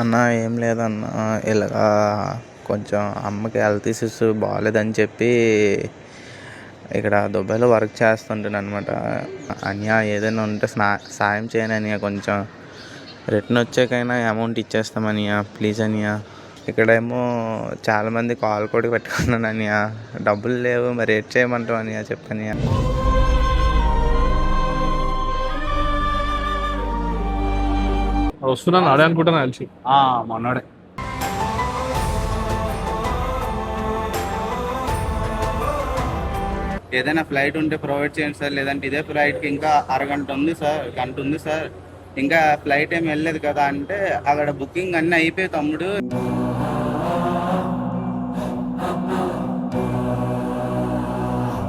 అన్న ఏం లేదన్న, ఇలాగా కొంచెం అమ్మకి హెల్త్ ఇష్యూస్ బాగాలేదని చెప్పి ఇక్కడ దుబాయ్లో వర్క్ చేస్తుంటాను అనమాట. అన్య ఏదైనా ఉంటే సాయం చేయను అనియా, కొంచెం రిటర్న్ వచ్చాకైనా అమౌంట్ ఇచ్చేస్తామనియా, ప్లీజ్ అనియా. ఇక్కడేమో చాలామంది కాల్ కూడా పెట్టుకున్నాను అనియా, డబ్బులు లేవు, మరి ఏం చేయమంటావు అనియా, చెప్పనియా. వస్తున్నాను అడే అనుకుంటాను కలిసి మొన్నడే ఏదైనా ఫ్లైట్ ఉంటే ప్రొవైడ్ చేయండి సార్, లేదంటే ఇదే ఫ్లైట్కి ఇంకా అరగంట ఉంది సార్, గంట ఉంది సార్, ఇంకా ఫ్లైట్ ఏమి వెళ్ళలేదు కదా అంటే అక్కడ బుకింగ్ అన్నీ అయిపోయి తమ్ముడు.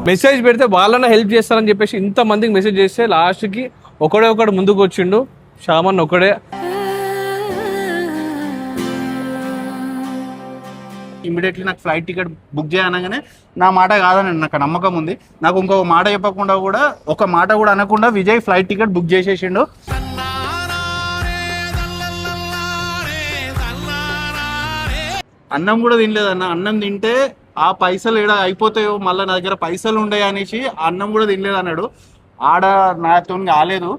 మెసేజ్ పెడితే వాళ్ళన్నా హెల్ప్ చేస్తారని చెప్పేసి ఇంతమందికి మెసేజ్ చేస్తే లాస్ట్కి ఒకడు ముందుకు వచ్చిండు, షామన్ ఒకడే. ఇమీడియట్లీ నాకు ఫ్లైట్ టికెట్ బుక్ చేయనగానే నా మాట కాదని నాకు నమ్మకం ఉంది. నాకు ఇంకొక మాట చెప్పకుండా కూడా, ఒక మాట కూడా అనకుండా విజయ్ ఫ్లైట్ టికెట్ బుక్ చేసేసిండు. అన్నం కూడా తినలేదన్న, అన్నం తింటే ఆ పైసలు ఏడ అయిపోతాయో, మళ్ళీ నా దగ్గర పైసలు ఉండయి అనేసి అన్నం కూడా తినలేదు అన్నాడు. ఆడ నాతో కాలేదు.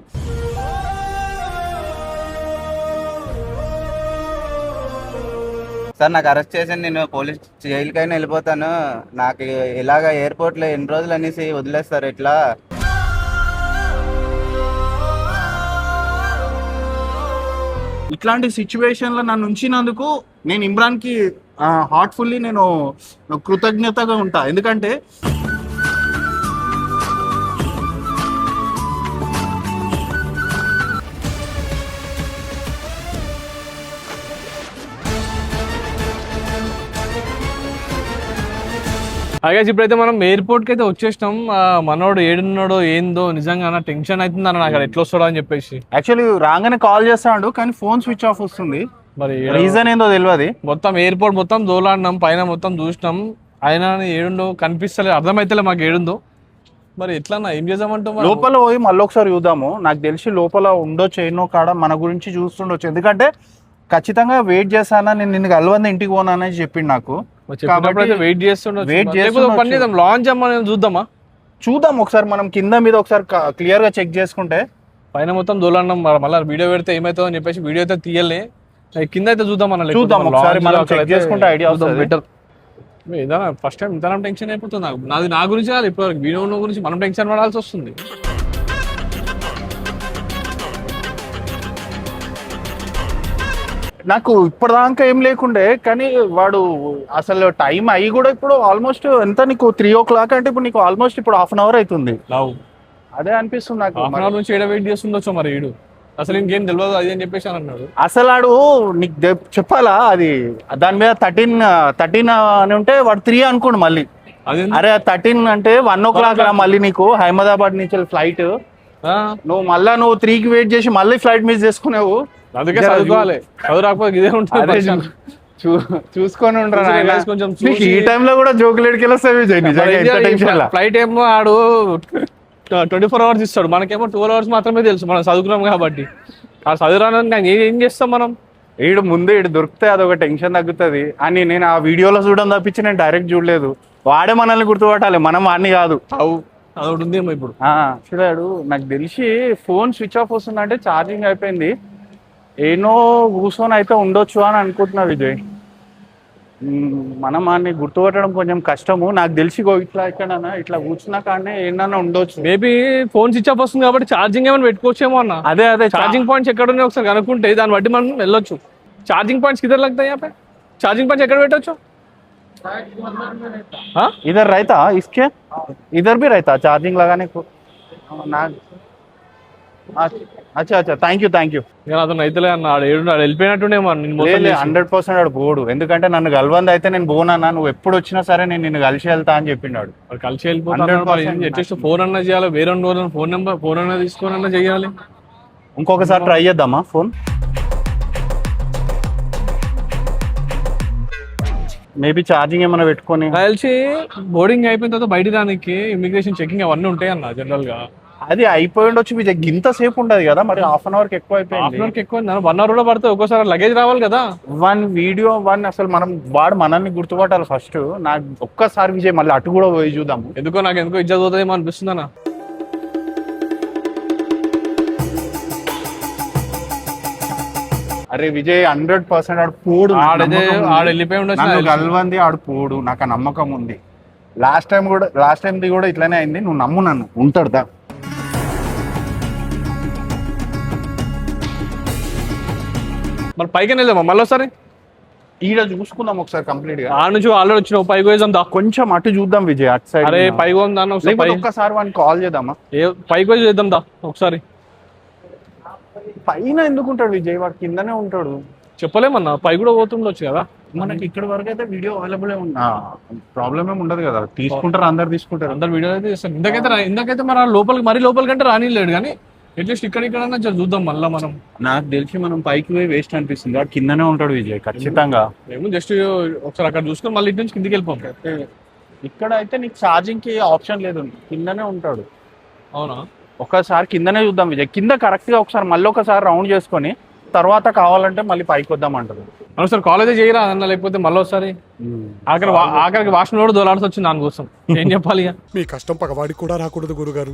సార్ నాకు అరెస్ట్ చేసి నేను పోలీస్ జైలుకైనా వెళ్ళిపోతాను, నాకు ఇలాగ ఎయిర్పోర్ట్లో ఎన్ని రోజులు అనేసి వదిలేస్తారు ఇట్లా. ఇట్లాంటి సిచ్యువేషన్లో నన్ను ఉంచినందుకు నేను ఇమ్రాన్కి హార్ట్ఫుల్లీ నేను కృతజ్ఞతగా ఉంటా. ఎందుకంటే అలాగే ఇప్పుడైతే మనం ఎయిర్పోర్ట్కి అయితే వచ్చేసినాం. మనోడు ఏడున్నాడో ఏందో నిజంగా టెన్షన్ అవుతుంది అన్న, అక్కడ ఎట్లా వస్తాడో అని చెప్పేసి. యాక్చువల్లీ రాగానే కాల్ చేస్తాడు కానీ ఫోన్ స్విచ్ ఆఫ్ వస్తుంది, మరి రీజన్ ఏందో తెలియదు. మొత్తం ఎయిర్పోర్ట్ మొత్తం దోలాడినాం, పైన మొత్తం చూసినాం, ఆయన ఏడుండో కనిపిస్తలేదు, అర్థమైతలే మాకు ఏడుందో. మరి ఎట్లా ఏం చేద్దామంటాం? లోపల పోయి మళ్ళీ ఒకసారి చూద్దాము. నాకు తెలిసి లోపల ఉండొచ్చు, ఎన్నో కాడ మన గురించి చూస్తుండొచ్చు. ఎందుకంటే ఖచ్చితంగా వెయిట్ చేస్తానా, నేను నిన్ను కలవంది ఇంటికి పోనానని చెప్పిండు నాకు. వెయిట్ చేస్తుండే లాంచ్ అమ్మని చూద్దామా? చూద్దాం ఒకసారి, మనం కింద మీద ఒకసారి క్లియర్ గా చెక్ చేసుకుంటే. పైన మొత్తం దూలన్నాం, మళ్ళీ వీడియో పెడితే ఏమవుతుందో అని చెప్పేసి వీడియో అయితే తీయలే, కింద అయితే చూద్దాం అన్న. చూద్దాం ఒకసారి, మనం చెక్ చేసుకుంటే ఐడియా వస్తుంది. బెటర్. ఏదైనా ఫస్ట్ టైం ఇంత టెన్షన్ అయిపోతుంది నాది, నా గురించి కాదు ఇప్పటివరకు, వీడియో గురించి మనం టెన్షన్ పడాల్సి వస్తుంది. నాకు ఇప్పటిదాకా ఏం లేకుండే, కానీ వాడు అసలు టైం అయ్యి కూడా ఇప్పుడు ఆల్మోస్ట్ ఎంత, నీకు 3 o'clock అంటే ఇప్పుడు నీకు ఆల్మోస్ట్ ఇప్పుడు 1/2 hour అవుతుంది. అదే అనిపిస్తుంది నాకు. 1/2 hour నుంచి వెయిట్ చేస్తుండొచ్చు మరి వీడు, అసలు ఇంకేం తెలియదు అది అని చెప్పేసి అని అన్నాడు. అసలు వాడు నీకు చెప్పాలా, అది దాని మీద 13 అని ఉంటే వాడు 3 అనుకోండి మళ్ళీ. అరే 13 అంటే 1 o'clock మళ్ళీ నీకు హైదరాబాద్ నుంచి ఫ్లైట్, నువ్వు మళ్ళా 3కి వెయిట్ చేసి మళ్ళీ ఫ్లైట్ మిస్ చేసుకునేవు. అందుకే చదువుకోవాలి, చదువు రాకపోతే ఇదే ఉంటుంది. చూసుకొని ఉండరా కొంచెం. ఈ టైంలో కూడా జోకులేడికి వెళ్ళొస్తాయి. ఫ్లైట్ ఏమో ఆడు 24 hours ఇస్తాడు, మనకేమో 12 hours మాత్రమే తెలుసు, మనం చదువుకున్నాం కాబట్టి. ఆ చదువురాని ఏం చేస్తాం మనం? ఈడు ముందు ఈడు దొరికితే అదొక టెన్షన్ తగ్గుతుంది అని నేను ఆ వీడియోలో చూడడం తప్పించి నేను డైరెక్ట్ చూడలేదు. వాడే మనల్ని గుర్తుపట్టాలి, మనం వాడిని కాదు. అదొకటి ఉందేమో ఇప్పుడు. చూడాడు, నాకు తెలిసి ఫోన్ స్విచ్ ఆఫ్ వస్తుందంటే ఛార్జింగ్ అయిపోయింది, ఏనో కూర్చొని అయితే ఉండొచ్చు అని అనుకుంటున్నా విజయ్. మనం అన్ని గుర్తుపట్టడం కొంచెం కష్టము. నాకు తెలిసి ఇట్లా ఎక్కడన్నా ఇట్లా కూర్చున్నా కానీ ఏమన్నా ఉండొచ్చు. మేబీ ఫోన్ స్విచ్ ఆఫ్ వస్తుంది కాబట్టి ఛార్జింగ్ ఏమైనా పెట్టుకోవచ్చేమో అన్న. అదే ఛార్జింగ్ పాయింట్స్ ఎక్కడ ఉన్నాయి ఒకసారి కనుక్కుంటే దాన్ని బట్టి మనం వెళ్ళొచ్చు. ఛార్జింగ్ పాయింట్స్ కిదర్ लगता है? ఛార్జింగ్ పాయింట్స్ ఎక్కడ పెట్టొచ్చు? इधर रहता इसके, इधर भी रहता चार्जिंग लगाने को ना. అచ్చా థ్యాంక్ యూ. అతను అయితే అన్న వెళ్ళిపోయినట్టుండే 100% ఆడు పోడు. ఎందుకంటే నన్ను కలవంది అయితే నేను పోనన్నా, నువ్వు ఎప్పుడు వచ్చినా సరే నేను నిన్ను కలిసి వెళ్తా అని చెప్పినాడు. కలిసి వెళ్ళిపోతాను, ఫోన్ అన్నా చేయాలి, వేరే ఫోన్ అన్నా తీసుకోనన్నా చేయాలి. ఇంకొకసారి ట్రై చేద్దామా ఫోన్? మేబీ ఛార్జింగ్ ఏమైనా పెట్టుకొని. కలిసి బోర్డింగ్ అయిపోయిన తర్వాత బయట దానికి ఇమిగ్రేషన్ చెకింగ్ అవన్నీ ఉంటాయి అన్న జనరల్ గా. అది అయిపోయి ఉండొచ్చు విజయ్, ఇంత సేపు ఉండదు కదా మరి, హాఫ్ అన్ అవర్కి ఎక్కువ హాఫ్ అయిపోయింది. అన్ అవర్కి ఎక్కువ 1 అవర్ కూడా పడితే ఒక్కోసారి లగేజ్ రావాలి కదా. వన్ అసలు మనం వాడు మనల్ని గుర్తుపట్టాలి ఫస్ట్. నాకు ఒక్కసారి విజయ్ మళ్ళీ అటు కూడా పోయి చూద్దాము. ఎందుకో నాకు ఎందుకో ఇజ్జత్ పోతుందేమో అనిపిస్తుందన్నా. అరే విజయ్ 100% ఆడు పోడు, ఆడు వెళ్ళిపోయి ఉండొచ్చు. నన్ను గల్వంది ఆడు పోడు, నాకు ఆ నమ్మకం ఉంది. లాస్ట్ టైంది కూడా ఇట్లానే అయింది, నువ్వు నమ్ము నన్ను, ఉంటాడు దా. మరి పైకి వెళ్దామా మళ్ళీ ఒకసారి? ఈడ చూసుకుందాం ఒకసారి కంప్లీట్ గా. ఆ నుంచి ఆల్రెడీ వచ్చినావు, పైకి వేద్దాం దా. కొంచెం అటు చూద్దాం విజయ్, అటు సైడ్. అరే పైకి పోదాం, ఒక్కసారి వాడిని కాల్ చేద్దామా? పైకి పోయి చేద్దాం దా ఒకసారి. పైన ఎందుకు ఉంటాడు విజయ్, వాడు కిందనే ఉంటాడు. చెప్పలేమన్నా, పై కూడా పోతుండొచ్చు కదా. మనకి ఇక్కడ వరకు అయితే వీడియో అవైలబుల్ ప్రాబ్లం ఏమి ఉండదు కదా, తీసుకుంటారు, అందరు తీసుకుంటారు. అందరు వీడియో అయితే చేస్తారు. ఇందాకైతే మన లోపలికి మరీ లోపలికంటే రానిలేడు, కానీ అట్లీస్ట్ ఇక్కడ చూద్దాం మళ్ళీ మనం. నాకు తెలిసి మనం పైకి పోయి వేస్ట్ అనిపిస్తుంది, వాడు కిందనే ఉంటాడు విజయ్ ఖచ్చితంగా. మేము జస్ట్ ఒకసారి అక్కడ చూసుకొని మళ్ళీ ఇటు నుంచి కిందికి వెళ్ళిపోతాం. ఇక్కడ అయితే నీకు ఛార్జింగ్ కి ఆప్షన్ లేదు, కిందనే ఉంటాడు. అవునా? ఒకసారి కిందనే చూద్దాం విజయ్, కింద కరెక్ట్ గా ఒకసారి మళ్ళీ ఒకసారి రౌండ్ చేసుకొని తర్వాత కావాలంటే మళ్ళీ పైకి వద్దాం అంటారు. ఒకసారి కాలేజే చేయరా అన్న, లేకపోతే మళ్ళీ ఒకసారి ఆఖరికి వాష్రూమ్ కూడా దోలాల్సి వచ్చింది దానికోసం. ఏం చెప్పాలి? మీ కష్టం పగవాడికి కూడా రాకూడదు గురుగారు.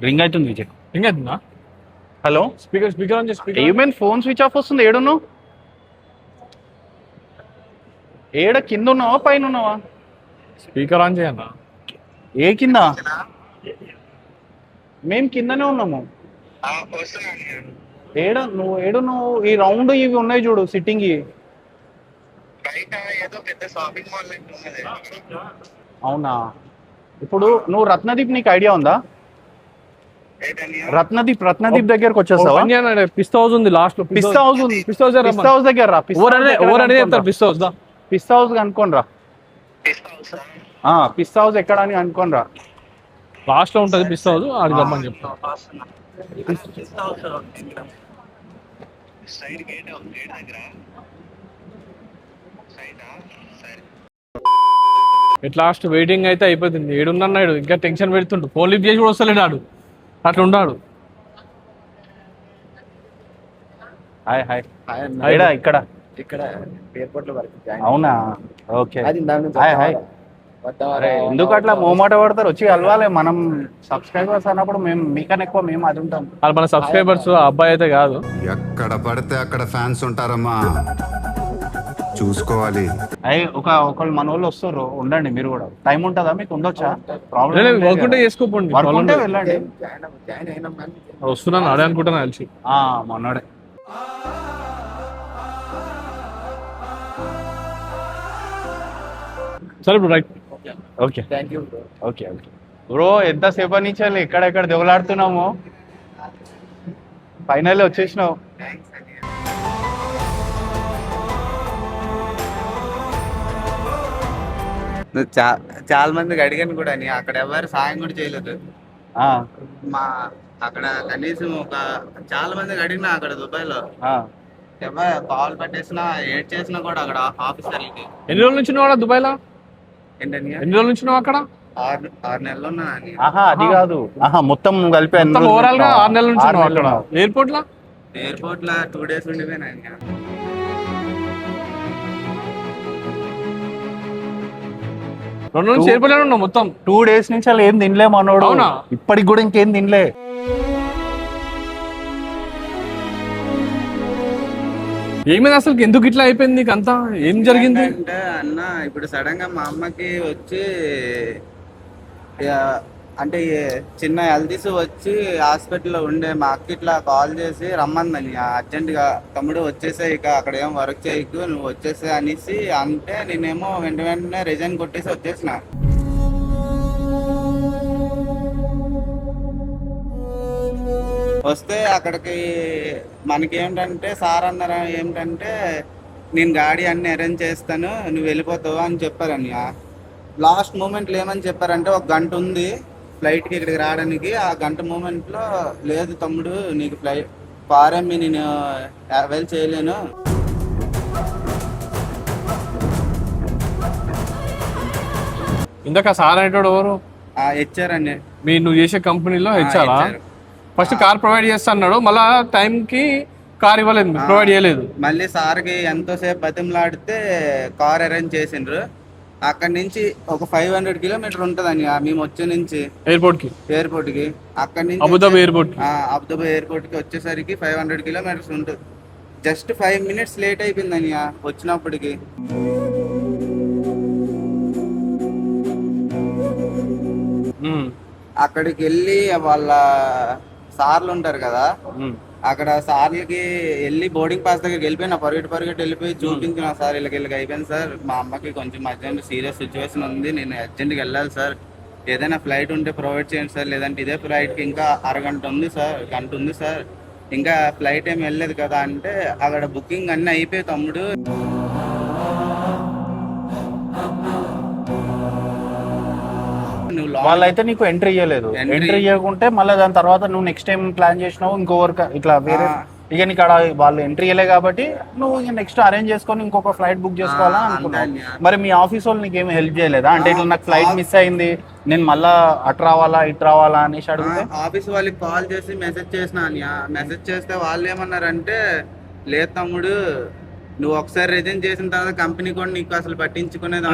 రింగ్ అవుతుంది విజయ్. రింగ్ అవుతుందా? హలో, స్పీకర్ ఆన్ చేసి. ఏమైనా ఫోన్ స్విచ్ ఆఫ్ వస్తుంది. ఏడును ఏడ, కింద ఉన్నావా పైన ఉన్నావా? స్పీకర్ ఆన్ చేయన్నా. ఏ కింద? మేము కిందనే ఉన్నాము. నువ్వు ఈ రౌండ్ ఇవి ఉన్నాయి చూడు, సిట్టింగ్. అవునా? ఇప్పుడు నువ్వు రత్నదీప్, నీకు ఐడియా ఉందా? రత్నదీప్ దగ్గరకు వచ్చేస్తావా? పిస్తా హౌస్ ఉంది లాస్ట్ లో. పిస్తా హౌస్ ఉంది, పిస్తా హౌస్ దగ్గర రా. పిస్తా హౌస్ అనుకోని రా. పిస్తా హౌస్ ఎక్కడ అని అనుకోని రా. లాస్ట్ లో ఉంటది పిస్తా హౌస్, అది రమ్మని చెప్తా. ఎట్ లాస్ట్ వెయిటింగ్ అయితే అయిపోతుంది. ఏడున్నాడు ఇంకా టెన్షన్ పెడుతుండు, ఫోన్ లిఫ్ట్ చేసి కూడా వస్తలేడు ఆడు, అట్లా ఉన్నాడు. ఇక్కడ ఎయిర్పోర్ట్ లో వర్క్. అవునా? ఓకే. ఎందుకు అట్లా మోమాట పడతారు? వచ్చి కలవాలి. మనం సబ్స్క్రైబర్స్ అన్నప్పుడు మేము మీకన్నా ఎక్కువ మేము అది ఉంటాం. అది మన సబ్స్క్రైబర్స్, అబ్బాయి అయితే కాదు. ఎక్కడ పడితే అక్కడ ఫ్యాన్స్ ఉంటారమ్మా, చూసుకోవాలి. ఒకళ్ళు మన వాళ్ళు వస్తారు, ఉండండి. మీరు కూడా టైం ఉంటుందా మీకు? ఉండొచ్చా? వర్క్ ఉంటే చేసుకోండి, వెళ్ళండి. వస్తున్నాను అడే అనుకుంటున్నా కలిసి. మొన్నడే. సరే bro, right. Okay, okay bro. ఎంతసేపు నుంచి ఎక్కడెక్కడ దెబ్బలాడుతున్నాము, ఫైనల్ వచ్చేసినావు. చాలా మందికి అడిగాను కూడా, అక్కడ ఎవరు సాయం కూడా చేయలేదు. మా అక్కడ కనీసం చాలా మందికి అడిగినా అక్కడ దుబాయ్లో ఎవరు కాల్ పెట్టేసినా ఏడ్ చేసినా కూడా అక్కడ ఆఫీసర్లకి. ఎన్ని రోజుల నుంచి నువ్వు దుబాయ్లో? ఎన్ని రోజుల నుంచి నువ్వు అక్కడ? 6 నెలలు ఉన్నా. అది కాదు, మొత్తం కలిపి ఓవరాల్ గా 6 నెలల నుంచి అక్కడ ఎయిర్పోర్ట్ లో 2 days ఉండిపోయినా. 2 నుంచి ఎయిర్పోర్ట్ లో ఉన్నావు మొత్తం. 2 days నుంచి అలా ఏం తినలే మనోడు. అవునా? ఇప్పటికి కూడా ఇంకేం తినలే. ఏమైంది అసలు, ఎందుకు ఇట్లా అయిపోయింది నీకు అంతా? ఏం జరిగింది అంటే అన్న, ఇప్పుడు సడన్ గా మా అమ్మకి వచ్చి అంటే చిన్న హెల్త్ ఇష్యూ వచ్చి హాస్పిటల్లో ఉండే, మా అక్క ఇట్లా కాల్ చేసి రమ్మందని అర్జెంట్ గా, తమ్ముడు వచ్చేసే, ఇక అక్కడ ఏం వర్క్ చేయకు, నువ్వు వచ్చేసే అనేసి అంటే నేనేమో వెంటనే రిజైన్ కొట్టేసి వచ్చేసిన. వస్తే అక్కడికి మనకి ఏంటంటే సార్ అన్నారు ఏంటంటే, నేను గాడి అన్ని అరేంజ్ చేస్తాను, నువ్వు వెళ్ళిపోతావు అని చెప్పారని. లాస్ట్ మూమెంట్లో ఏమని చెప్పారంటే, 1 గంట ఉంది ఫ్లైట్కి ఇక్కడికి రావడానికి, ఆ గంట మూమెంట్లో లేదు తమ్ముడు, నీకు ఫ్లైట్ ఫారెమ్మి నేను అవైల్ చేయలేను. ఇందాక సార్ అనేటోడు ఎవరు? ఇచ్చారండి. నువ్వు చేసే కంపెనీలో హెచ్ఆర్ ఇచ్చారు. ఫస్ట్ కార్ ప్రొవైడ్ చేస్తా అన్నాడు, మళ్ళా టైంకి కార్ ఇవ్వలేదు, ప్రొవైడ్ చేయలేదు. మళ్ళీ సార్కి ఎంతోసేపు బతిమలాడితే కార్ అరేంజ్ చేసిండ్రు. అక్కడి నుంచి ఒక 500 కిలోమీటర్ ఉంటుందని మేము వచ్చే నుంచి ఎయిర్పోర్ట్ కి. అక్కడి నుంచి అబుదాబి ఎయిర్పోర్ట్ కి వచ్చేసరికి 500 కిలోమీటర్స్ ఉంటుంది. జస్ట్ 5 మినిట్స్ లేట్ అయిపోయిందని వచ్చినప్పటికి. అక్కడికి వెళ్ళి వాళ్ళ సార్లు ఉంటారు కదా, అక్కడ సార్లకి వెళ్ళి బోర్డింగ్ పాస్ దగ్గరికి వెళ్ళిపోయినా పరిగెట్టి వెళ్ళిపోయి చూపించిన సార్ వీళ్ళకి అయిపోయింది సార్, మా అమ్మకి కొంచెం మధ్యాహ్నం సీరియస్ సిచ్యువేషన్ ఉంది, నేను అర్జెంట్కి వెళ్ళాలి సార్, ఏదైనా ఫ్లైట్ ఉంటే ప్రొవైడ్ చేయండి సార్, లేదంటే ఇదే ఫ్లైట్కి ఇంకా గంట ఉంది సార్, ఇంకా ఫ్లైట్ ఏమి వెళ్ళలేదు కదా అంటే అక్కడ బుకింగ్ అన్నీ అయిపోయి తమ్ముడు. వాళ్ళైతే నీకు ఎంట్రీ ఇవ్వలేదు. ఎంట్రీ ఇవ్వకుంటే మళ్ళీ దాని తర్వాత నువ్వు నెక్స్ట్ టైం ప్లాన్ చేసినావు ఇంకోవర్ ఇట్లా వేరే, ఇక నీకు అక్కడ వాళ్ళు ఎంట్రీ ఇవ్వలే కాబట్టి నువ్వు నెక్స్ట్ అరేంజ్ చేసుకొని ఇంకొక ఫ్లైట్ బుక్ చేసుకోవాలని అనుకున్నావు. మరి మీ ఆఫీస్ వాళ్ళు నీకేమి హెల్ప్ చేయలేదా? అంటే ఇట్లా నాకు ఫ్లైట్ మిస్ అయింది, నేను మళ్ళా అటు రావాలా అనేసి అడిగితే ఆఫీస్ వాళ్ళకి కాల్ చేసి మెసేజ్ చేస్తే వాళ్ళు ఏమన్నారంటే, లేదు తమ్ముడు నువ్వు ఒకసారి రిజైన్ చేసిన తర్వాత కంపెనీ కూడా నీకు అసలు పట్టించుకునేది.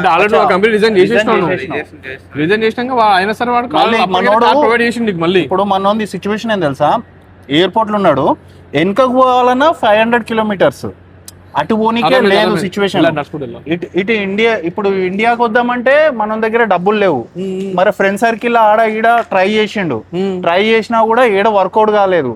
ఇప్పుడు మనోంది సిచ్యువేషన్ ఏం తెలుసా, ఎయిర్పోర్ట్ లో ఉన్నాడు, వెనుకకు పోవాలన్నా 500 కిలోమీటర్స్, అటు పోనీకే లేదు సిచ్యువేషన్. ఇటు ఇప్పుడు ఇండియాకి వద్దామంటే మన దగ్గర డబ్బులు లేవు. మరి ఫ్రెండ్ సర్కిల్ ఆడ ఈడ ట్రై చేసినా కూడా ఈడ వర్కౌట్ కాలేదు.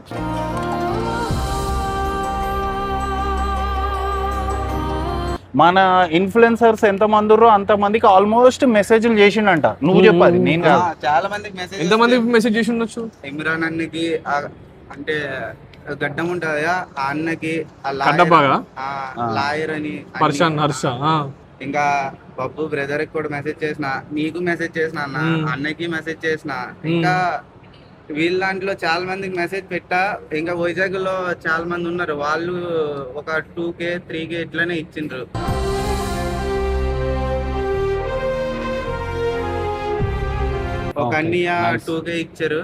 మన ఇన్ఫ్లుయెన్సర్స్ ఎంత మంది అంత మందికి ఆల్మోస్ట్ మెసేజ్లు చేసిండంట. నువ్వు చెప్పాలి, నేను కాదు. చాలా మందికి ఎంత మందికి మెసేజ్ చేసి ఉండొచ్చు. ఇమ్రాన్ అన్నకి, అంటే గడ్డం ఉంటది ఆ అన్నకి, లాయర్ అని హర్ష, ఇంకా బబ్బు బ్రదర్ కి కూడా మెసేజ్ చేసిన, నీకు మెసేజ్ చేసిన, అన్నకి మెసేజ్ చేసిన, ఇంకా వీళ్ళ దాంట్లో చాలా మందికి మెసేజ్ పెట్టా. ఇంకా వైజాగ్ లో చాలా మంది ఉన్నారు, వాళ్ళు ఒక 2K 3K ఇట్లానే ఇచ్చిండ్రు. ఒక అన్నయ్య 2K ఇచ్చారు.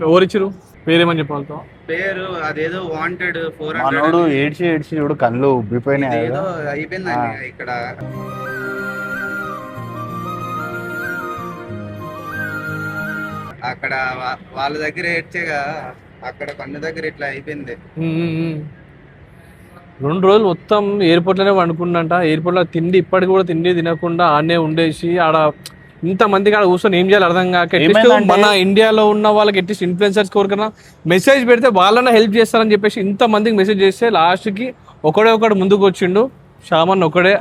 ఎవరిచ్చారు? పేరేమని చెప్పాలి? పేరు అదేదో వాంటెడ్ 400. ఏడ్చి చూడు కళ్ళు ఉబ్బిపోయినాయి. ఏదో అయిపోయిందండి ఇక్కడ. అక్కడ వాళ్ళ దగ్గర ఏడ్చేగా, అక్కడ కన్ను దగ్గర ఇట్లా అయిపోయింది. 2 రోజులు మొత్తం ఎయిర్పోర్ట్ లోనే వండుకుంటా. ఎయిర్పోర్ట్ లో తిండి ఇప్పటికి కూడా తిండి తినకుండా ఆడనే ఉండేసి, ఆడ ఇంతమందికి ఆడ కూర్చొని ఏం చేయాలి అర్థం కాక, మన ఇండియాలో ఉన్న వాళ్ళకి అట్లీస్ట్ ఇన్ఫ్లుయెన్సర్స్ కోరికన్నా మెసేజ్ పెడితే వాళ్ళన్నా హెల్ప్ చేస్తారని చెప్పేసి ఇంతమందికి మెసేజ్ చేస్తే లాస్ట్కి ఒకడు ముందుకు వచ్చిండు, షామన్ ఒకడే.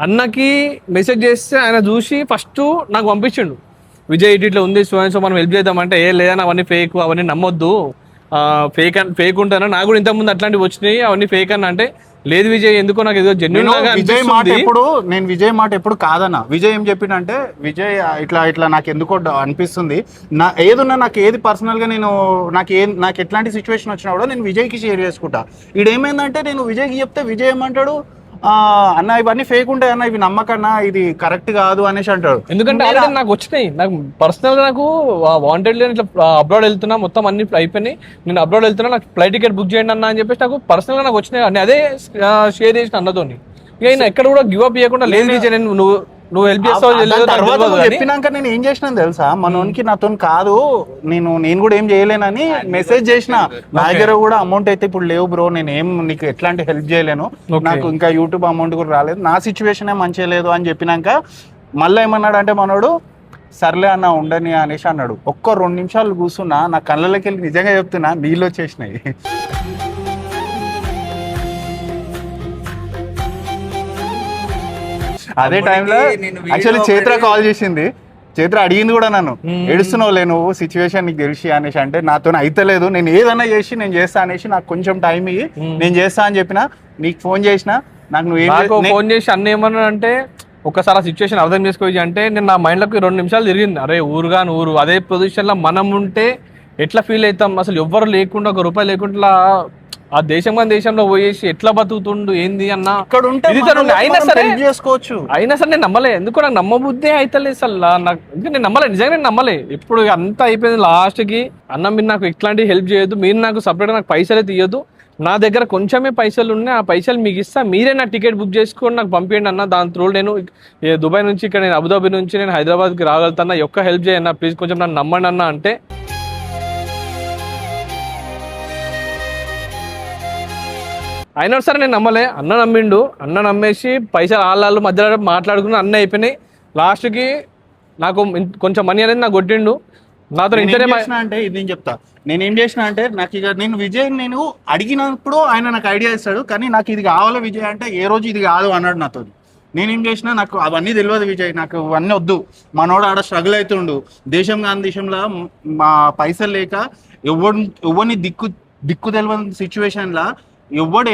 అన్నకి మెసేజ్ చేస్తే ఆయన చూసి ఫస్ట్ నాకు పంపించిండు, విజయ్ ఇట్లా ఉంది సో మనం హెల్ప్ చేద్దామంటే, ఏ లేదని అవన్నీ ఫేక్, అవన్నీ నమ్మొద్దు, ఫేక్ ఉంటానా, నాకు కూడా ఇంతకుముందు అట్లాంటివి వచ్చినాయి, అవన్నీ ఫేక్ అన్న అంటే, లేదు విజయ్ ఎందుకో నాకు ఏదో జెన్యూన్ లాగా నేను విజయ్ మాట ఎప్పుడు కాదన్నా. విజయ్ ఏం చెప్పిండంటే, విజయ్ ఇట్లా నాకు ఎందుకో అనిపిస్తుంది, ఏదున్నా నాకు ఏది పర్సనల్ గా నాకు ఎట్లాంటి సిచ్యువేషన్ వచ్చినా కూడా నేను విజయ్కి షేర్ చేసుకుంటా. ఇదేమైందంటే నేను విజయ్కి చెప్తే విజయ్ ఏమంటాడు, అన్న ఇవన్నీ ఫేక్ ఉంటాయి అన్న, ఇవి నమ్మకన్నా, ఇది కరెక్ట్ కాదు అనేసి అంటాడు. ఎందుకంటే ఆల్రెడీ నాకు వచ్చినాయి, నాకు పర్సనల్ గా నాకు వాంటెడ్ ఇట్లా అబ్రాడ్ వెళ్తున్నా, మొత్తం అన్ని అయిపోయినాయి, నేను అబ్రాడ్ వెళ్తున్నా, నాకు ఫ్లైట్ టికెట్ బుక్ చేయండి అన్న అని చెప్పేసి నాకు పర్సనల్ గా నాకు వచ్చినాయి. అన్ని అదే షేర్ చేసిన అన్నతోని. ఇక ఆయన ఎక్కడ కూడా గివ్ అప్ చేయకుండా, లేదు నేను నువ్వు హెల్ప్ చేస్తావు చెప్పినాక నేను ఏం చేసినా తెలుసా, మనోనికి నాతో కాదు, నేను కూడా ఏం చేయలేనని మెసేజ్ చేసిన. నా దగ్గర కూడా అమౌంట్ అయితే ఇప్పుడు లేవు బ్రో, నేను ఏం నీకు ఎట్లాంటి హెల్ప్ చేయలేను, నాకు ఇంకా యూట్యూబ్ అమౌంట్ కూడా రాలేదు, నా సిచ్యువేషన్ మంచిగా లేదు అని చెప్పినాక మళ్ళీ ఏమన్నాడు అంటే మనోడు, సర్లే అన్న ఉండని అనేసి అన్నాడు. ఒక్క 2 నిమిషాలు కూర్చున్నా, నా కళ్ళలోకి వెళ్ళి నిజంగా చెప్తున్నా నీళ్ళు వచ్చేసినాయి. అదే టైంలో యాక్చువల్లీ చైత్ర కాల్ చేసింది. చైత్ర అడిగింది కూడా నన్ను, ఏడుస్తున్నావులే నువ్వు సిచ్యువేషన్ నీకు తెలిసి అనేసి అంటే, నాతో అయితలేదు, నేను ఏదన్నా చేసి నేను చేస్తా అనేసి, నాకు కొంచెం టైం ఇయ్యి నేను చేస్తా అని చెప్పిన. నీకు ఫోన్ చేసిన, నాకు ఫోన్ చేసి అన్న ఏమన్నా అంటే, ఒకసారి ఆ సిచ్యువేషన్ అర్థం చేసుకోవచ్చు అంటే, నేను నా మైండ్లోకి 2 నిమిషాలు తిరిగింది, అరే ఊరు అదే పొజిషన్లో మనం ఉంటే ఎట్లా ఫీల్ అవుతాం, అసలు ఎవ్వరు లేకుండా, 1 రూపాయి లేకుండా ఆ దేశంలో పోయేసి ఎట్లా బతుకుతుండు ఏంది అన్న ఇక్కడ ఉంటే ఇది మనల్ని అయినా మనం సరే help చేసుకోవచ్చు. నేను నమ్మలే, ఎందుకు నాకు నమ్మబుద్ధే అయితలేదు అసలు నాకు. ఇంకా నేను నమ్మలే, నిజంగా నేను నమ్మలే. ఇప్పుడు అంతా అయిపోయింది లాస్ట్ కి. అన్న మీరు నాకు ఇట్లాంటి హెల్ప్ చేయొద్దు, మీరు నాకు సపరేట్ నాకు పైసలే తీయొద్దు, నా దగ్గర కొంచెమే పైసలు ఉన్నాయి, ఆ పైసలు మీకు ఇస్తా, మీరే నా టికెట్ బుక్ చేసుకొని నాకు పంపించండి అన్న. దాని త్రూ నేను దుబాయ్ నుంచి ఇక్కడ నేను అబుదాబి నుంచి నేను హైదరాబాద్కి రాగలుగుతాను, ఒక్క హెల్ప్ చేయన్న ప్లీజ్, కొంచెం నన్ను నమ్మండి అన్న అంటే అయినా సరే నేను నమ్మలే. అన్న నమ్మిండు, అన్న నమ్మేసి పైసలు ఆళ్ళు మధ్యలో మాట్లాడుకుని అన్న అయిపోయినాయి. లాస్ట్కి నాకు కొంచెం మనీ అనేది నాకు కొట్టిండు. నాతో ఇంటనే అంటే ఇది నేను చెప్తా, నేనేం చేసిన అంటే నాకు ఇక నేను విజయ్ నేను అడిగినప్పుడు ఆయన నాకు ఐడియా ఇస్తాడు, కానీ నాకు ఇది కావాలి విజయ్ అంటే ఏ రోజు ఇది కాదు అన్నాడు నాతో. నేనేం చేసినా నాకు అవన్నీ తెలియదు విజయ్, నాకు అవన్నీ వద్దు, మనోడు ఆడ స్ట్రగుల్ అవుతుండు, దేశం కాని దేశంలో మా పైసలు లేక ఎవరిని దిక్కు తెలియని సిచ్యువేషన్లో ఎవడు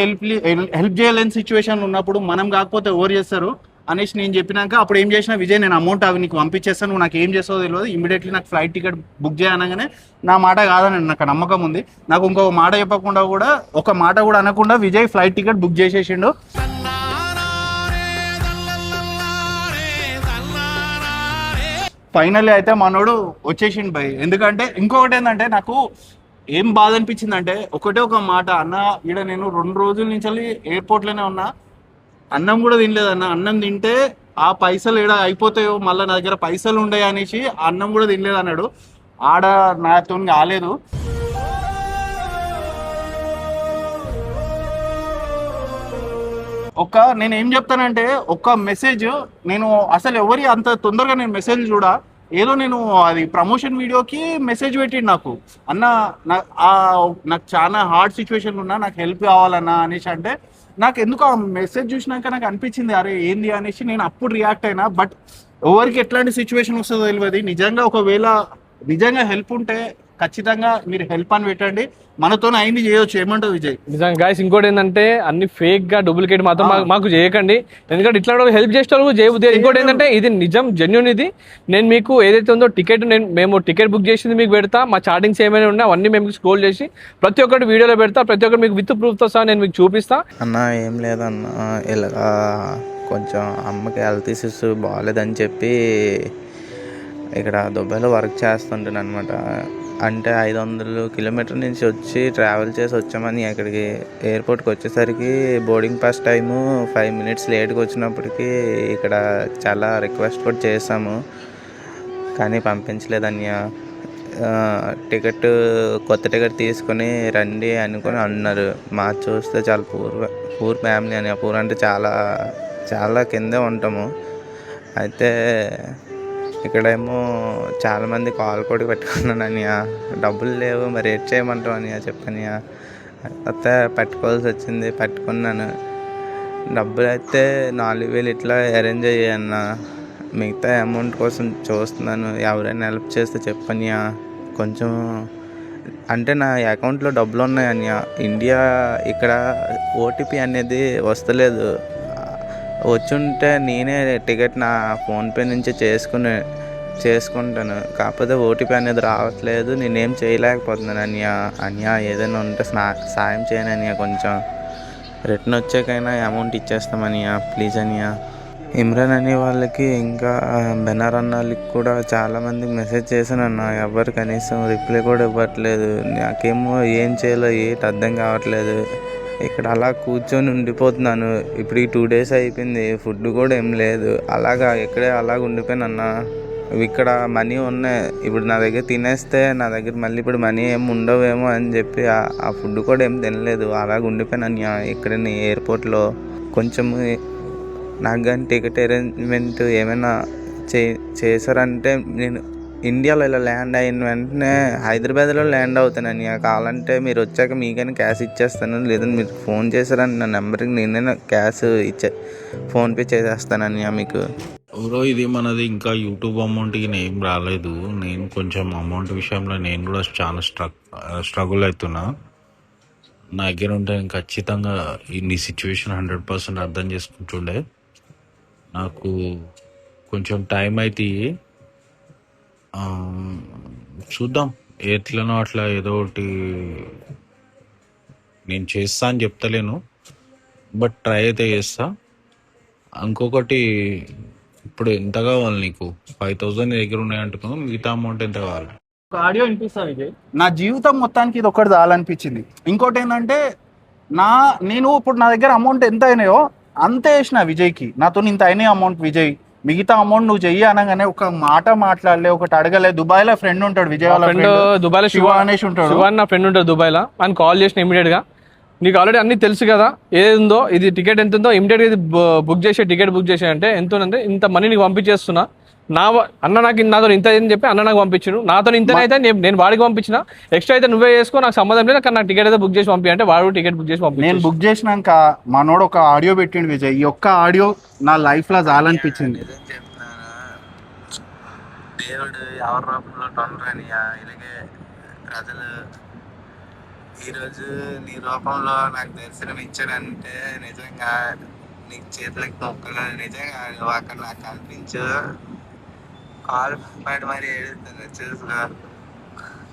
హెల్ప్ చేయలేని సిచ్యువేషన్ ఉన్నప్పుడు మనం కాకపోతే ఎవరు చేస్తారు అనేసి నేను చెప్పినాక అప్పుడు ఏం చేసిన విజయ్ నేను అమౌంట్ అవి నీకు పంపించేస్తాను, నువ్వు నాకు ఏం చేస్తావో తెలియదు, ఇమీడియట్లీ నాకు ఫ్లైట్ టికెట్ బుక్ చేయనగానే నా మాట కాదని నాకు నమ్మకం ఉంది. నాకు ఇంకొక మాట చెప్పకుండా కూడా ఒక మాట కూడా అనకుండా విజయ్ ఫ్లైట్ టికెట్ బుక్ చేసేసిండు. ఫైనల్లీ అయితే మనోడు వచ్చేసిండు భయ్. ఎందుకంటే ఇంకొకటి ఏంటంటే నాకు ఏం బాధ అనిపించింది అంటే ఒక మాట అన్న, ఈడ నేను 2 రోజుల నుంచి ఎయిర్పోర్ట్లోనే ఉన్నా, అన్నం కూడా తినలేదన్న. అన్నం తింటే ఆ పైసలు ఏడ అయిపోతాయో, మళ్ళీ నా దగ్గర పైసలు ఉండేవి అనేసి అన్నం కూడా తినలేదు అన్నాడు. ఆడ నాతో కాలేదు. నేను ఏం చెప్తానంటే ఒక మెసేజ్, నేను అసలు ఎవరి అంత తొందరగా నేను మెసేజ్ చూడా, ఏదో నేను అది ప్రమోషన్ వీడియోకి మెసేజ్ పెట్టిండు నాకు, అన్న నాకు చాలా హార్డ్ సిచ్యువేషన్ ఉన్నా, నాకు హెల్ప్ కావాలన్నా అనేసి అంటే నాకు ఎందుకు ఆ మెసేజ్ చూసినాక నాకు అనిపించింది అరే ఏంది అనేసి నేను అప్పుడు రియాక్ట్ అయినా. బట్ ఎవరికి ఎట్లాంటి సిచ్యువేషన్ వస్తుందో తెలియదు. నిజంగా ఒకవేళ నిజంగా హెల్ప్ ఉంటే ఖచ్చితంగా మీరు హెల్ప్ అని పెట్టండి, మనతో అయింది చేయొచ్చు. ఏమంటావు విజయ్? నిజంగా గైస్, ఇంకోటి ఏంటంటే అన్ని ఫేక్ గా డూప్లికేట్ మాత్రం మాకు చేయకండి, ఎందుకంటే ఇట్లా హెల్ప్ చేసే వాళ్ళు చేయబుద్ది. ఇంకోటి ఏంటంటే ఇది నిజం జెన్యూన్, ఇది నేను మీకు ఏదైతే ఉందో టికెట్ మేము టికెట్ బుక్ చేసింది మీకు పెడతా, మా చార్టింగ్స్ ఏమైనా ఉన్నా అవన్నీ మేము స్క్రోల్ చేసి ప్రతి ఒక్కటి వీడియోలో పెడతా, ప్రతి ఒక్కటి మీకు విత్ ప్రూఫ్తో సహా నేను మీకు చూపిస్తా. అన్న ఏం లేదన్న, ఇలా కొంచెం అమ్మకి హెల్త్ ఇష్యూస్ బాగాలేదని చెప్పి ఇక్కడ దుబాయ్లో వర్క్ చేస్తుంటాను అనమాట. అంటే 500 కిలోమీటర్ నుంచి వచ్చి ట్రావెల్ చేసి వచ్చామని అక్కడికి ఎయిర్పోర్ట్కి వచ్చేసరికి బోర్డింగ్ పాస్ టైము 5 మినిట్స్ లేట్గా వచ్చినప్పటికీ ఇక్కడ చాలా రిక్వెస్ట్ కూడా చేసాము, కానీ పంపించలేదన్య. కొత్త టికెట్ తీసుకొని రండి అనుకొని అన్నారు. మా చూస్తే చాలా పూర్ ఫ్యామిలీ అని, పూర్ అంటే చాలా చాలా కిందే ఉంటాము. అయితే ఇక్కడేమో చాలామంది కాల్ కూడా పెట్టుకున్నాను అనియ, డబ్బులు లేవు మరి ఏం చేయమంటావు అనియ చెప్పనియా. అయితే పెట్టుకోవాల్సి వచ్చింది, పెట్టుకున్నాను. డబ్బులు అయితే 4,000 ఇట్లా అరేంజ్ అయ్యాయన్న, మిగతా అమౌంట్ కోసం చూస్తున్నాను, ఎవరైనా హెల్ప్ చేస్తే చెప్పనియా కొంచెం. అంటే నా అకౌంట్లో డబ్బులు ఉన్నాయనియా, ఇండియా ఇక్కడ ఓటీపీ అనేది వస్తలేదు, వచ్చుంటే నేనే టికెట్ నా ఫోన్పే నుంచి చేసుకుంటాను, కాకపోతే ఓటీపీ అనేది రావట్లేదు, నేనేం చేయలేకపోతున్నాను అన్య ఏదైనా ఉంటే సాయం చేయను అన్య, కొంచెం రిటర్న్ వచ్చాకైనా అమౌంట్ ఇచ్చేస్తామనియా ప్లీజ్ అనియా. ఇమ్రాన్ అనే వాళ్ళకి ఇంకా బెనర్ అన్న వాళ్ళకి కూడా చాలామందికి మెసేజ్ చేశాను అన్న, ఎవరు కనీసం రిప్లై కూడా ఇవ్వట్లేదు. నాకేమో ఏం చేయాలో ఏంటి అర్థం కావట్లేదు. ఇక్కడ అలా కూర్చొని ఉండిపోతున్నాను. ఇప్పుడు ఈ 2 days అయిపోయింది, ఫుడ్ కూడా ఏం లేదు, ఇక్కడే అలాగ ఉండిపోయాను అన్న. ఇక్కడ మనీ ఉన్నాయి, ఇప్పుడు నా దగ్గర తినేస్తే నా దగ్గర మళ్ళీ ఇప్పుడు మనీ ఏమి ఉండవేమో అని చెప్పి ఆ ఫుడ్ కూడా ఏం తినలేదు, అలాగ ఉండిపోయాను అన్న ఇక్కడ ఎయిర్పోర్ట్లో. కొంచెం నాకు కానీ టికెట్ అరేంజ్మెంట్ ఏమైనా చేశారంటే నేను ఇండియాలో ఇలా ల్యాండ్ అయిన వెంటనే హైదరాబాద్లో ల్యాండ్ అవుతానని, కావాలంటే మీరు వచ్చాక మీకైనా క్యాష్ ఇచ్చేస్తాను, లేదంటే మీరు ఫోన్ చేశారని నా నెంబర్కి నేనైనా క్యాష్ ఫోన్పే చేసేస్తానని మీకు. బ్రో ఇది మనది ఇంకా యూట్యూబ్ అమౌంట్కి ఏం రాలేదు. నేను కొంచెం అమౌంట్ విషయంలో నేను కూడా చాలా స్ట్రగుల్ అవుతున్నా. నా దగ్గర ఉంటే నేను ఖచ్చితంగా నీ సిచ్యువేషన్ 100% అర్థం చేసుకుంటుండే. నాకు కొంచెం టైం అయితే చూద్దాం, ఎట్లనో అట్లా ఏదో ఒకటి నేను చేస్తా అని చెప్తలేను, బట్ ట్రై అయితే చేస్తా. ఇంకొకటి, ఇప్పుడు ఎంత కావాలి నీకు? 5,000 నీ దగ్గర ఉన్నాయి అంటున్నావు, మిగతా అమౌంట్ ఎంత కావాలి? ఒక ఆడియో వినిపిస్తా విజయ్. నా జీవితం మొత్తానికి ఇది ఒకటి చాలనిపించింది. ఇంకోటి ఏంటంటే నేను ఇప్పుడు నా దగ్గర అమౌంట్ ఎంత అయినాయో అంతే వేసిన విజయ్కి. నాతో ఇంత అయినాయి అమౌంట్ విజయ్, మిగతా అమౌంట్ నువ్వు చెయ్యి అనగానే ఒక మాట మాట్లాడలే, ఒకటి అడగలే. దుబాయ్ లో ఫ్రెండ్ ఉంటాడు, విజయ్ వాళ్ళ ఫ్రెండ్ దుబాయ్ లో శివ అనేసి ఉంటాడు. శివ నా ఫ్రెండ్ ఉంటాడు దుబాయ్ లో. ఆయన కాల్ చేసిన ఇమీడియట్ గా, నీకు ఆల్రెడీ అన్ని తెలుసు కదా, ఏది ఉందో ఇది టికెట్ ఎంత ఉందో ఇమీడియట్ ఇది బుక్ చేసే, టికెట్ బుక్ చేసే అంటే ఎంత ఉందంటే ఇంత మనీ నీకు పంపించేస్తున్నా, అన్న నాకు నాతో ఇంత అని చెప్పి అన్న నాకు పంపించు, నాతో ఇంతనే అయితే నేను వాడికి పంపించిన, ఎక్స్ట్రా అయితే నువ్వే చేసుకో, నాకు సంబంధం లేదు, కానీ నాకు టికెట్ అయితే బుక్ చేసి పంపి అంటే వాడు టికెట్ బుక్ చేసి పంపి. నేను బుక్ చేసినాక మనోడు ఒక ఆడియో పెట్టిండు విజయ్. ఈ ఒక్క ఆడియో నా లైఫ్ లో చాలనిపించింది. దేవుడు ఎవరి రూపంలో ఉండరని ఇలాగే ప్రజలు ఈరోజు నీ రూపంలో నాకు దర్శనం ఇచ్చాడంటే నిజంగా నీకు చేతులకు మొక్కలు, నిజంగా నువ్వు అక్కడ నాకు కనిపించు, కాలు పడి మరి ఏడుతుంది చూసుకో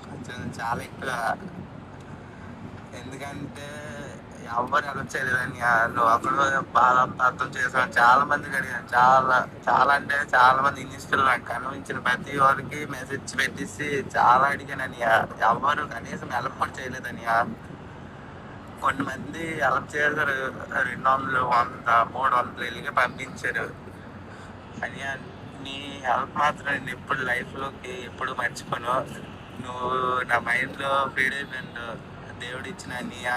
కొంచెం చాలా ఎక్కువ. ఎందుకంటే ఎవరు అడగలేదని నువ్వు అక్కడ బాగా అర్థం చేసావు. చాలా మందికి అడిగాను, చాలా అంటే చాలా మంది ఇన్స్టాలో నాకు కనిపించిన ప్రతి వారికి మెసేజ్ పెట్టేసి చాలా అడిగానని, ఎవరు కనీసం హెల్ప్ కూడా చేయలేదని. కొంతమంది హెల్ప్ చేశారు, 200, 100, 300 ఇలాగే పంపించారు అని. నీ హెల్ప్ మాత్రం నేను ఎప్పుడు లైఫ్లోకి ఎప్పుడు మర్చిపోను. నువ్వు నా మైండ్లో ఫీడ్ అయిపోయిండు, దేవుడు ఇచ్చిన అన్నయ్య,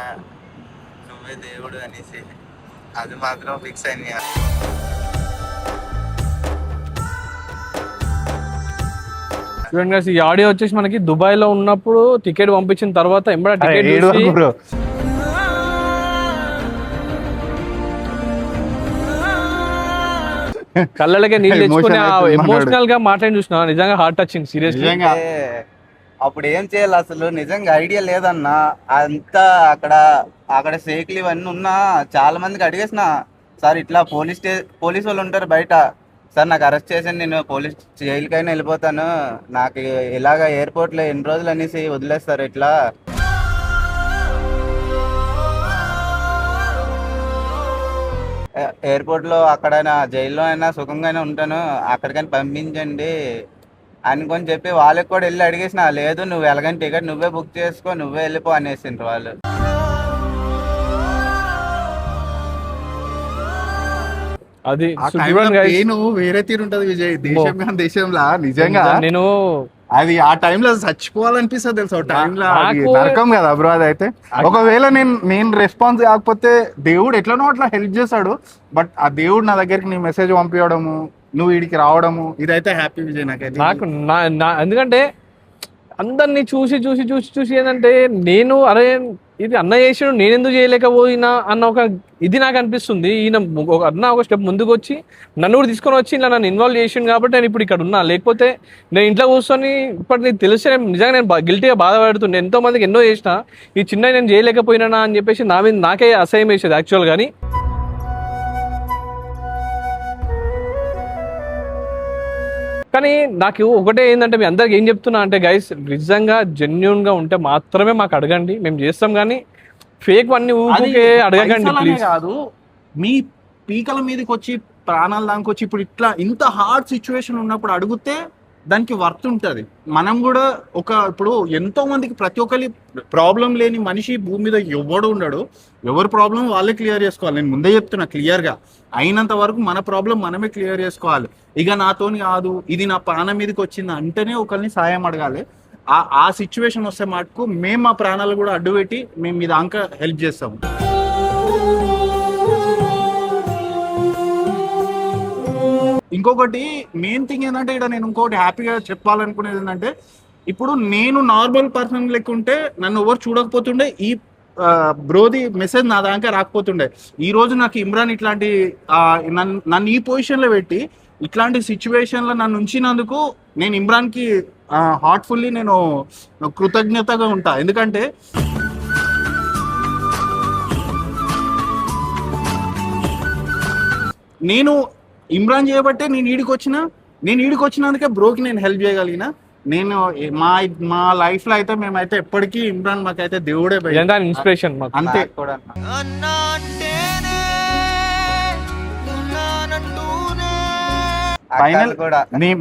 నువ్వే దేవుడు అనేసి, అది మాత్రం ఫిక్స్ అయినా. చూడండి guys, ఈ ఆడియో వచ్చేసి మనకి దుబాయ్ లో ఉన్నప్పుడు టికెట్ పంపించిన తర్వాత ఎంబడ టికెట్ కళ్ళకే నీళ్ళు తెచ్చుకుని ఎమోషనల్ గా మాట్లాడి చూసిన, నిజంగా హార్ట్ టచింగ్ సీరియస్లీ. అప్పుడు ఏం చేయాలి అసలు నిజంగా ఐడియా లేదన్నా. అంతా అక్కడ సేకులు ఇవన్నీ ఉన్నా చాలా మందికి అడిగేసిన, సార్ ఇట్లా పోలీస్ వాళ్ళు ఉంటారు బయట, సార్ నాకు అరెస్ట్ చేసి నేను పోలీస్ జైలుకైనా వెళ్ళిపోతాను, నాకు ఇలాగ ఎయిర్పోర్ట్లో ఎన్ని రోజులు అనేసి వదిలేస్తారు, ఇట్లా ఎయిర్పోర్ట్లో అక్కడైనా జైల్లో అయినా సుఖంగానే ఉంటాను, అక్కడికైనా పంపించండి అనుకొని చెప్పి వాళ్ళకి కూడా వెళ్ళి అడిగేసిన, లేదు నువ్వు ఎలాగని టికెట్ నువ్వే బుక్ చేసుకో, నువ్వే వెళ్ళిపో అనేసిండ్రు వాళ్ళు. అది వేరే తీరు ఉంటది విజయ్. దేశం కానీ దేశంలా నిజంగా నేను అది ఆ టైంలో చచ్చిపోవాలనిపిస్తుంది తెలుసు. ఆ టైంలో నరకం కదా బ్రో. అది అయితే ఒకవేళ నేను రెస్పాన్స్ కాకపోతే దేవుడు ఎట్లనో అట్లా హెల్ప్ చేస్తాడు, బట్ ఆ దేవుడు నా దగ్గరికి నీ మెసేజ్ పంపించడము, నువ్వు వీడికి రావడము, ఇదైతే హ్యాపీ విజయ్ నాకైతే. నాకు ఎందుకంటే అందరినీ చూసి ఏంటంటే నేను అరే ఇది అన్న చేసాడు నేను ఎందుకు చేయలేకపోయినా అన్న ఒక ఇది నాకు అనిపిస్తుంది. ఈయన అన్న ఒక స్టెప్ ముందుకు వచ్చి నన్ను కూడా తీసుకొని వచ్చి ఇలా నన్ను ఇన్వాల్వ్ చేసిండు కాబట్టి నేను ఇప్పుడు ఇక్కడ ఉన్నా. లేకపోతే నేను ఇంట్లో కూర్చొని ఇప్పటి నీకు తెలిస్తే నిజంగా నేను గిల్టీగా బాధపడుతుండే. ఎంతో మందికి ఎన్నో చేసిన, ఈ చిన్న నేను చేయలేకపోయినా అని చెప్పేసి నా మీద నాకే అసహ్యం వేసేది యాక్చువల్. కానీ నాకు ఒకటే ఏంటంటే మీ అందరికి ఏం చెప్తున్నా అంటే గైస్, నిజంగా జెన్యున్గా ఉంటే మాత్రమే మాకు అడగండి, మేము చేస్తాం. కానీ ఫేక్ అన్ని ఊరికే అడగండి ప్లీజ్. కాదు మీ పీకల మీదకి వచ్చి ప్రాణాల దానికి వచ్చి ఇప్పుడు ఇట్లా ఇంత హార్డ్ సిచ్యువేషన్ ఉన్నప్పుడు అడిగితే దానికి వర్త్ ఉంటుంది. మనం కూడా ఇప్పుడు ఎంతో మందికి ప్రతి ఒక్కరి ప్రాబ్లం లేని మనిషి భూమి మీద ఎవడు ఉండడు. ఎవరి ప్రాబ్లం వాళ్ళే క్లియర్ చేసుకోవాలి. నేను ముందే చెప్తున్నా క్లియర్గా, అయినంత వరకు మన ప్రాబ్లం మనమే క్లియర్ చేసుకోవాలి. ఇక నాతోని కాదు, ఇది నా ప్రాణం మీదకి వచ్చింది అంటేనే ఒకరిని సాయం అడగాలి. ఆ సిచ్యువేషన్ వస్తే మటుకు మేము మా ప్రాణాలు కూడా అడ్డు పెట్టి మేము మీ దాకా హెల్ప్ చేస్తాము. ఇంకొకటి మెయిన్ థింగ్ ఏంటంటే ఇక్కడ నేను ఇంకొకటి హ్యాపీగా చెప్పాలనుకునేది ఏంటంటే, ఇప్పుడు నేను నార్మల్ పర్సన్ లెక్క ఉంటే నన్ను ఎవరు చూడకపోతుండే, ఈ బ్రోది మెసేజ్ నా దాకా రాకపోతుండే. ఈ రోజు నాకు ఇమ్రాన్ ఇట్లాంటి నన్ను ఈ పొజిషన్లో పెట్టి ఇట్లాంటి సిచ్యువేషన్లో నన్ను ఉంచినందుకు నేను ఇమ్రాన్కి హార్ట్ఫుల్లీ నేను కృతజ్ఞతగా ఉంటా. ఎందుకంటే నేను ఇమ్రాన్ చేయబట్టే నేను ఈడికి వచ్చినందుకే బ్రోకి నేను హెల్ప్ చేయగలిగిన. నేను మా మా లైఫ్ లో అయితే మేమైతే ఎప్పటికీ ఇమ్రాన్ మాకైతే దేవుడే భయ్. ఇదంతా ఇన్స్పిరేషన్ మాకు. అంతే. ఫైనల్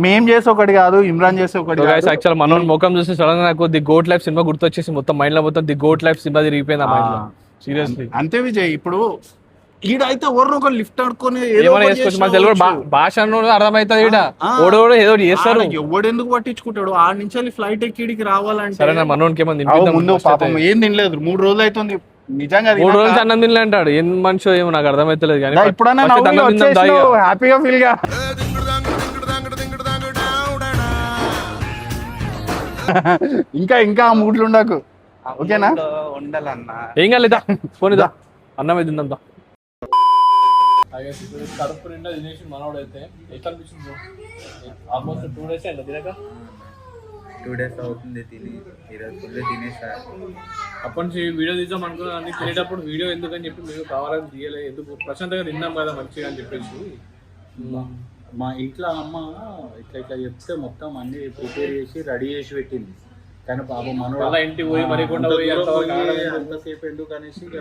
మేం చేసే ఒకటి కాదు, ఇమ్రాన్ చేసే ఒకటి కాదు. యాక్చువల్ మనోని ముఖం చూసి సడన్ గా నాకు ది గోట్ లైఫ్ సినిమా గుర్తొచ్చేసి మొత్తం మైండ్ లో మొత్తం ది గోట్ లైఫ్ సినిమా తిరిగిపోయింది ఆ మైండ్ లో. సీరియస్లీ అంతే విజయ్. ఇప్పుడు ఈడైతే ఎవరినో ఒక లిఫ్ట్ ఆడుకొని ఏదో ఏమైనా ఒకటి చేసుకోవచ్చు. మాకు తెలియదు చేసుకోవచ్చు. భాష అర్థమవుతుంది. ఈడ ఓడోడు ఏదో ఒకటి చేస్తారు. ఎవడెందుకు పట్టించుకుంటాడు? ఆ నుంచి ఫ్లైట్ ఎక్కిడికి రావాలంటే సరే నా మనోనికి ఏమన్నా అవు తినిపిద్దాం. ముందు పాపం ఏం తినలేదు, 3 రోజులు అవుతుంది నిజంగా. 3 రోజులు అన్నం తినలే అంటాడు. ఏం మనిషి ఏమో నాకు అర్థమవుతలేదు కానీ ఇప్పుడన్నా first అన్నం తిందాం దా ఇక. హ్యాపీగా ఫీల్ గా. ఇంకా ఇంకా ఆ మూడ్లు ఉండకు, ఓకేనా? ఉండాలన్నా ఏం కాలేదా ఫోన్ ఇదా అన్నం అయితే తిందాం దా. కడుపు నిండా తినేసి మనోడు అయితే ఎట్లా అనిపించింది? ఆల్మోస్ట్ 2 days అయింది తినక. 2 days అవుతుంది తిని, ఈరోజు ఫుల్ తినేసా. అప్పటి నుంచి వీడియో తీద్దాం అనుకున్నా కానీ తినేటప్పుడు వీడియో ఎందుకని చెప్పి మీరు కావాలని తీయలేదు. ఎందుకు ప్రశాంతంగా తిన్నాం కదా మంచిగా అని చెప్పేసి. మా ఇంట్లో అమ్మ ఇట్లా ఇట్లా చెప్తే మొత్తం అన్ని ప్రిపేర్ చేసి రెడీ చేసి పెట్టింది. కానీ పాపం మళ్ళీ ఇంటికి పోయి మరికొండ పోయి అంతసేపు ఎందుకు అనేసి ఇక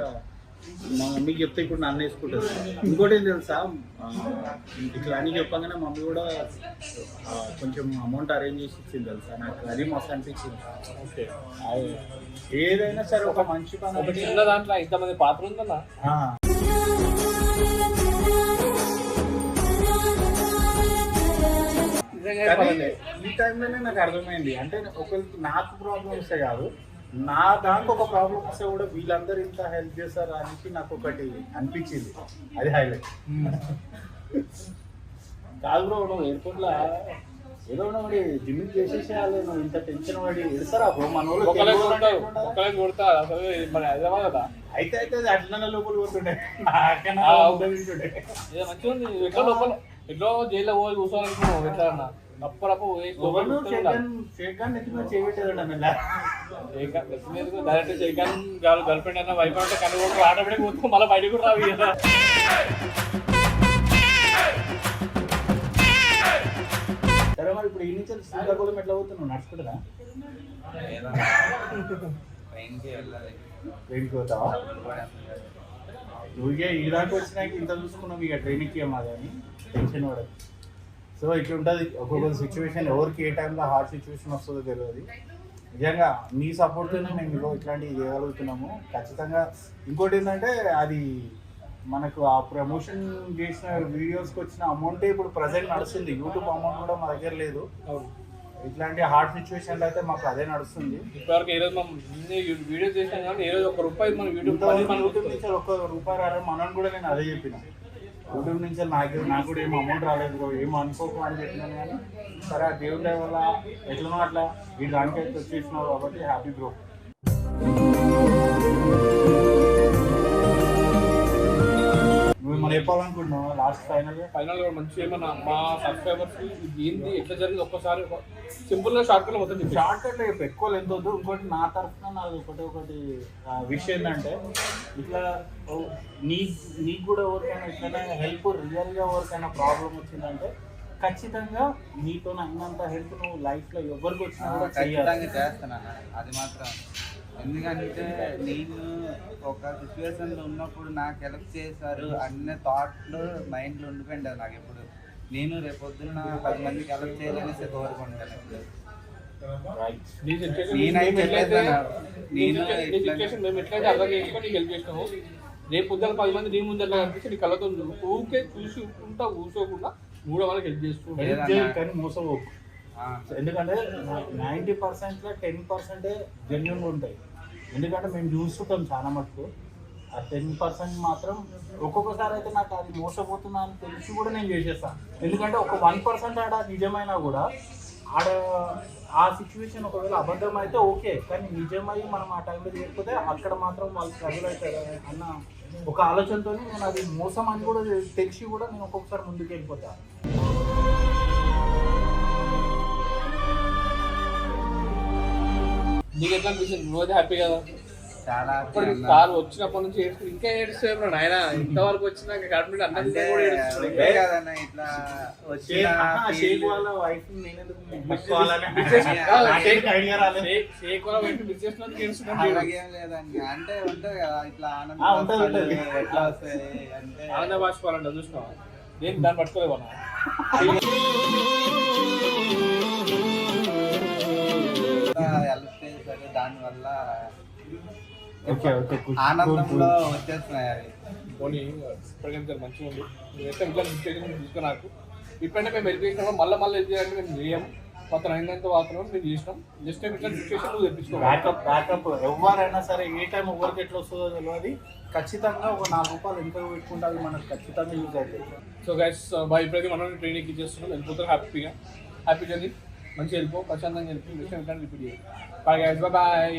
మా మమ్మీకి చెప్తే ఇప్పుడు నన్ను వేసుకుంటుంది. ఇంకోటి ఏం తెలుసా, ఇట్లా అని చెప్పగానే మమ్మీ కూడా కొంచెం అమౌంట్ అరేంజ్ చేసి ఇచ్చింది తెలుసా. నాకు అది మస్తు అనిపించింది. ఓకే ఏదైనా సరే ఒక మంచి పని ఒక చిన్న దాంట్లో ఇంతమంది పాత్ర ఉందన్నా. ఈ టైంలోనే నాకు అర్థమైంది. అంటే ఒకరికి నాకు ప్రాబ్లం వస్తే కాదు, నా దానికి ఒక ప్రాబ్లం వస్తే కూడా వీళ్ళందరూ ఇంత హెల్ప్ చేస్తారు అనేసి నాకు ఒకటి అనిపించింది. అది హైలైట్ కాదు బ్రో. నువ్వు ఎయిర్పోర్ట్లో ఏదో వాడి జిమ్మింగ్ చేసేసేయాలి, నువ్వు ఇంత టెన్షన్ పడి ఎడతారా బ్రో? మన హైదరాబాద్ అయితే అయితే అట్లనే లోపల పోతుండే మంచిగా లోపల ఎట్లో జైల్లో పోయి కూర్చోవాలనుకున్నావు. ఎట్లా అన్నా అప్పుడప్పు డైరెక్ట్ చేయగానే గర్ల్ ఫ్రెండ్ అన్న వైఫ్ అంటే కన్ను ఆటోమేటిక్ పోతుంది. మళ్ళీ బయటకు కూడా రావి కదా. సరే మరి ఇప్పుడు ఈ నుంచి శ్రీకాకుళం ఎట్లా పోతున్నావు? నడుచుకుంటున్నా ట్రైన్కి పోతావా? నువ్వుగా ఈ దాకా వచ్చినాక ఇంత చూసుకున్నావు, ఇక ట్రైన్కి మాదని టెన్షన్ పడదు. సో ఇట్లా ఉంటుంది ఒక్కొక్క సిచ్యువేషన్. ఎవరికి ఏ టైంలో హార్డ్ సిచ్యువేషన్ వస్తుందో తెలియదు. నిజంగా మీ సపోర్ట్తోనే మేము ఇట్లాంటివి చేయగలుగుతున్నాము ఖచ్చితంగా. ఇంకోటి ఏంటంటే అది మనకు ఆ ప్రమోషన్ చేసిన వీడియోస్కి వచ్చిన అమౌంటే ఇప్పుడు ప్రజెంట్ నడుస్తుంది. యూట్యూబ్ అమౌంట్ కూడా మా దగ్గర లేదు. ఇట్లాంటి హార్డ్ సిచ్యువేషన్లో అయితే మాకు అదే నడుస్తుంది. ఇప్పటివరకు ఏ రోజు మనం వీడియో చేసాం కానీ ఏ రోజు ₹1 మన యూట్యూబ్ నుంచి ₹1 రాలేదు. మనం కూడా నేను అదే చెప్పిన. యూట్యూబ్ నుంచి నాకు కూడా ఏం అమౌంట్ రాలేదు బ్రో, ఏమో అనుకోకు అని చెప్పినాను. కానీ సరే ఆ దేవుడి వల్ల ఎట్లనో అట్లా వీడు దానికైతే వచ్చేసినావు కాబట్టి హ్యాపీ బ్రో. నువ్వు మనం చెప్పాలనుకుంటున్నావు లాస్ట్ ఫైనల్ మంచిగా ఏమన్నా మా సబ్స్క్రైబర్స్ ఏంది ఎట్లా జరిగింది ఒక్కసారి సింపుల్ గా షార్ట్ కట్ మొత్తం షార్ట్ కట్ ఎక్కువ ఎంత వద్దు. ఇంకోటి నా తరఫున నాది ఒకటి విషయం ఏంటంటే ఇట్లా నీకు కూడా ఎవరికైనా ఇట్లనే హెల్ప్ రియల్గా ఎవరికైనా ప్రాబ్లం వచ్చిందంటే ఖచ్చితంగా నీతో అయినంత హెల్ప్ నువ్వు లైఫ్లో ఎవరికి వచ్చినా కూడా చేస్తాను. అది మాత్రం ఎందుకంటే నేను ఒక సిచ్యువేషన్లో ఉన్నప్పుడు నాకు హెల్ప్ చేశారు అన్న థాట్లు మైండ్లో ఉండిపోయింది నాకు ఎప్పుడు. నేను రేపొద్దున 10 మందికి హెల్ప్ చేయాలనేసి కోరుకుంటాను. రేపు పొద్దున 10 మంది నీ ముందర కనిపిస్తే నీ కళ్ళతో ఊకే చూసుకుంటా కూర్చోకుండా 3 వాళ్ళకి హెల్ప్ చేసుకుంటా. కానీ మోసపోకు. ఎందుకంటే 90%లో 10% జెన్యున్గా ఉంటాయి. ఎందుకంటే మేము చూస్తుంటాం చాలా మటుకు. ఆ 10% మాత్రం ఒక్కొక్కసారి అయితే నాకు అది మోసపోతున్నా అని తెలిసి కూడా నేను చేసేస్తాను. ఎందుకంటే ఒక 1% ఆడ నిజమైనా కూడా ఆడ ఆ సిచ్యువేషన్ ఒకవేళ అబద్ధం అయితే ఓకే, కానీ నిజమై మనం ఆ టైంలో చేయకపోతే అక్కడ మాత్రం వాళ్ళు స్ట్రగుల్ అవుతారు అన్న ఒక ఆలోచనతో నేను అది మోసం అని కూడా తెలిసి కూడా నేను ఒక్కొక్కసారి ముందుకు వెళ్ళిపోతాను. నీకు ఎట్లా అనిపిస్తుంది? నువ్వు హ్యాపీ కదా? చాలా కారు వచ్చినప్పటి నుంచి ఏడుస్తుంది, ఇంకా ఏడుస్తాయి బ్రో నాయన. ఇంతవరకు వచ్చినాక కడుపు అన్నం తిన్నా కూడా ఏడుస్తున్నాడు. కదన్నా ఇట్లా వచ్చిన షేక్ వాళ్ళ వైఫ్ నేనెందుకు అలాగేం లేదండి, అంటే ఉంటది కదా ఇట్లా ఉంటది, ఉంటది. ఎట్లా వస్తాయి అంటే ఆనంద బాష్పాలంట చూసినావా? నేను దాన్ని పట్టుకోలేవా? వెళ్తే సరే దానివల్ల ఆనందంలో వచ్చేస్తున్నాయి అవి. పోనీ ఇప్పటికైనా మంచిగా ఉంది. నువ్వైతే ఇట్లా సిచ్యువేషన్ చూసుకో. నాకు ఇప్పుడంటే మేము వెళ్ళిపోయినా మళ్ళీ వెళ్ళి చేయాలంటే మేము చేయము. మొత్తం అయినంత వాతావరణం మేము చేసినాం. జస్ట్ ఇట్లా సిచ్యువేషన్ నువ్వు తెప్పించుకో. బ్యాకప్ ఎవరైనా సరే ఏ టైం ఎవరికి ఎట్లా వస్తుందో తెలియదు. ఖచ్చితంగా ఒక 4 రూపాయలు ఎంత పెట్టుకుంటే అది మనకు ఖచ్చితంగా యూజ్ అవుతుంది. సో గైస్ బాయ్, ఇప్పుడైతే మనం ట్రైనింగ్ ఇచ్చేస్తున్నాం. వెళ్ళిపోతాం హ్యాపీ జర్నీ. మంచిగా వెళ్ళిపో, ప్రశాంతంగా వెళ్ళిపో. నెక్స్ట్ టైం రిపీట్ చేయాలి. Bye guys, bye.